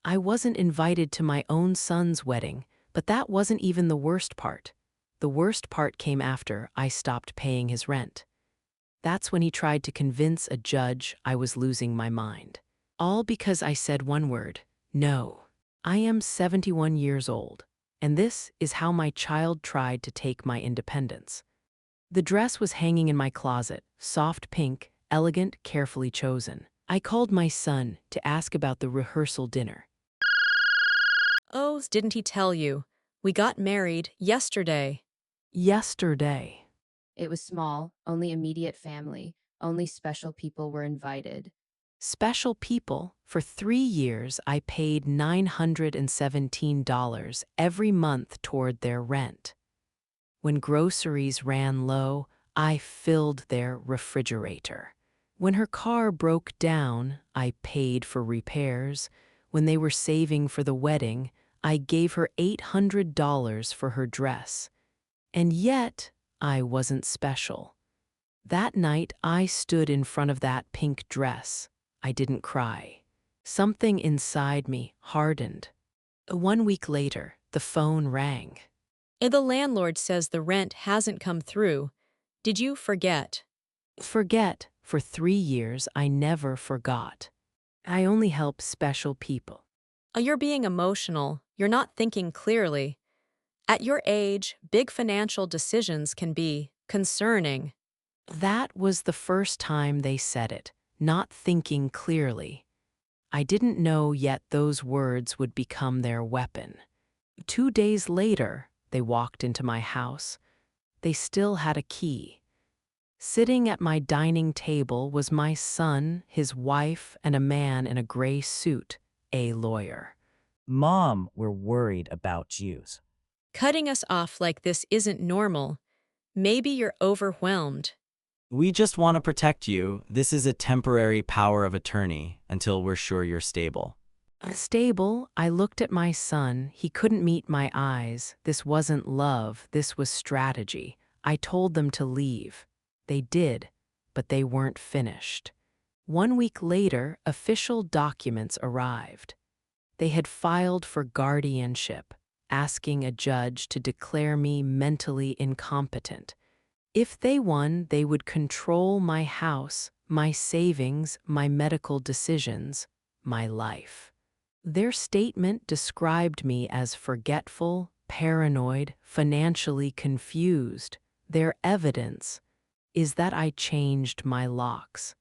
I wasn't invited to my own son's wedding, but that wasn't even the worst part. The worst part came after I stopped paying his rent. That's when he tried to convince a judge I was losing my mind. All because I said one word: no. I am 71 years old, and this is how my child tried to take my independence. The dress was hanging in my closet, soft pink, elegant, carefully chosen. I called my son to ask about the rehearsal dinner. Oh, didn't he tell you? We got married yesterday. Yesterday. It was small, only immediate family, only special people were invited. Special people. For 3 years, I paid $917 every month toward their rent. When groceries ran low, I filled their refrigerator. When her car broke down, I paid for repairs. When they were saving for the wedding, I gave her $800 for her dress. And yet, I wasn't special. That night, I stood in front of that pink dress. I didn't cry. Something inside me hardened. 1 week later, the phone rang. And the landlord says the rent hasn't come through. Did you forget? Forget. For 3 years, I never forgot. I only help special people. You're being emotional. You're not thinking clearly. At your age, big financial decisions can be concerning. That was the first time they said it, not thinking clearly. I didn't know yet those words would become their weapon. 2 days later, they walked into my house. They still had a key. Sitting at my dining table was my son, his wife, and a man in a gray suit, a lawyer. Mom, we're worried about yous. Cutting us off like this isn't normal. Maybe you're overwhelmed. We just want to protect you. This is a temporary power of attorney until we're sure you're stable. Stable, I looked at my son. He couldn't meet my eyes. This wasn't love, this was strategy. I told them to leave. They did, but they weren't finished. 1 week later, official documents arrived. They had filed for guardianship, asking a judge to declare me mentally incompetent. If they won, they would control my house, my savings, my medical decisions, my life. Their statement described me as forgetful, paranoid, financially confused. Their evidence is that I changed my locks,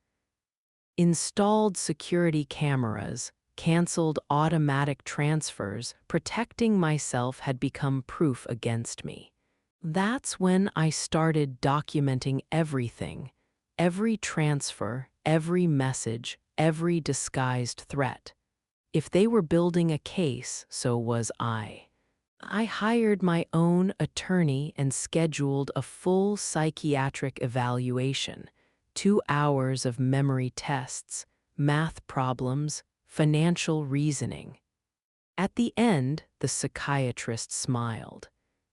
installed security cameras, canceled automatic transfers. Protecting myself had become proof against me. That's when I started documenting everything, every transfer, every message, every disguised threat. If they were building a case, so was I. I hired my own attorney and scheduled a full psychiatric evaluation, 2 hours of memory tests, math problems, financial reasoning. At the end, the psychiatrist smiled.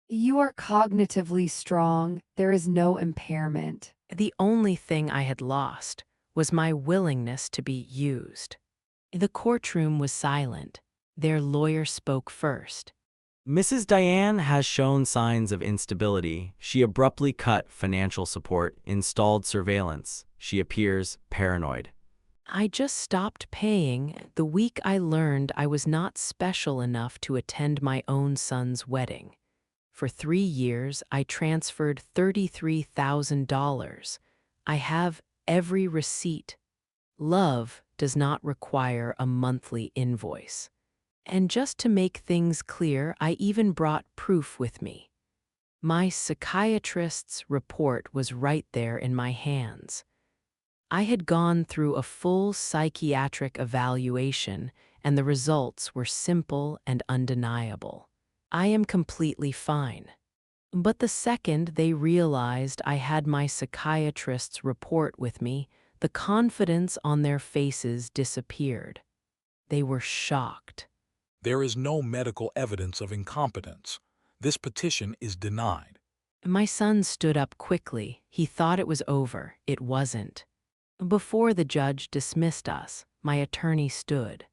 You are cognitively strong. There is no impairment. The only thing I had lost was my willingness to be used. The courtroom was silent. Their lawyer spoke first. Mrs. Diane has shown signs of instability. She abruptly cut financial support, installed surveillance. She appears paranoid. I just stopped paying the week I learned I was not special enough to attend my own son's wedding. For 3 years, I transferred $33,000. I have every receipt. Love does not require a monthly invoice. And just to make things clear, I even brought proof with me. My psychiatrist's report was right there in my hands. I had gone through a full psychiatric evaluation, and the results were simple and undeniable. I am completely fine. But the second they realized I had my psychiatrist's report with me, the confidence on their faces disappeared. They were shocked. There is no medical evidence of incompetence. This petition is denied. My son stood up quickly. He thought it was over. It wasn't. Before the judge dismissed us, my attorney stood.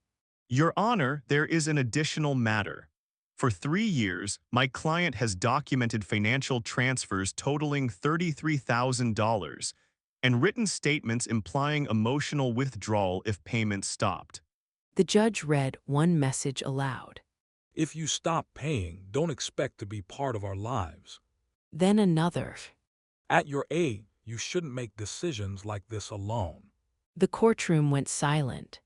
Your Honor, there is an additional matter. For 3 years, my client has documented financial transfers totaling $33,000 and written statements implying emotional withdrawal if payments stopped. The judge read one message aloud. If you stop paying, don't expect to be part of our lives. Then another. At your age, you shouldn't make decisions like this alone. The courtroom went silent.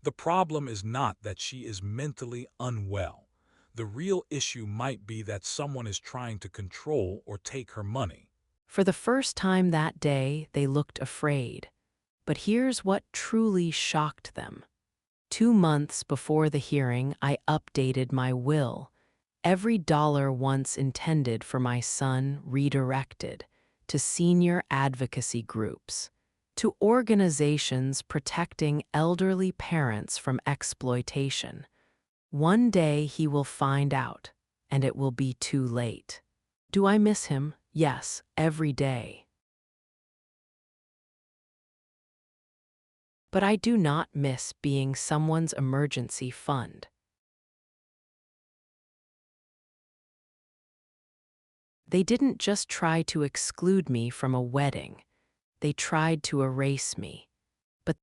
The problem is not that she is mentally unwell. The real issue might be that someone is trying to control or take her money. For the first time that day, they looked afraid. But here's what truly shocked them. 2 months before the hearing, I updated my will. Every dollar once intended for my son redirected to senior advocacy groups, to organizations protecting elderly parents from exploitation. One day he will find out, and it will be too late. Do I miss him? Yes, every day. But I do not miss being someone's emergency fund. They didn't just try to exclude me from a wedding. They tried to erase me.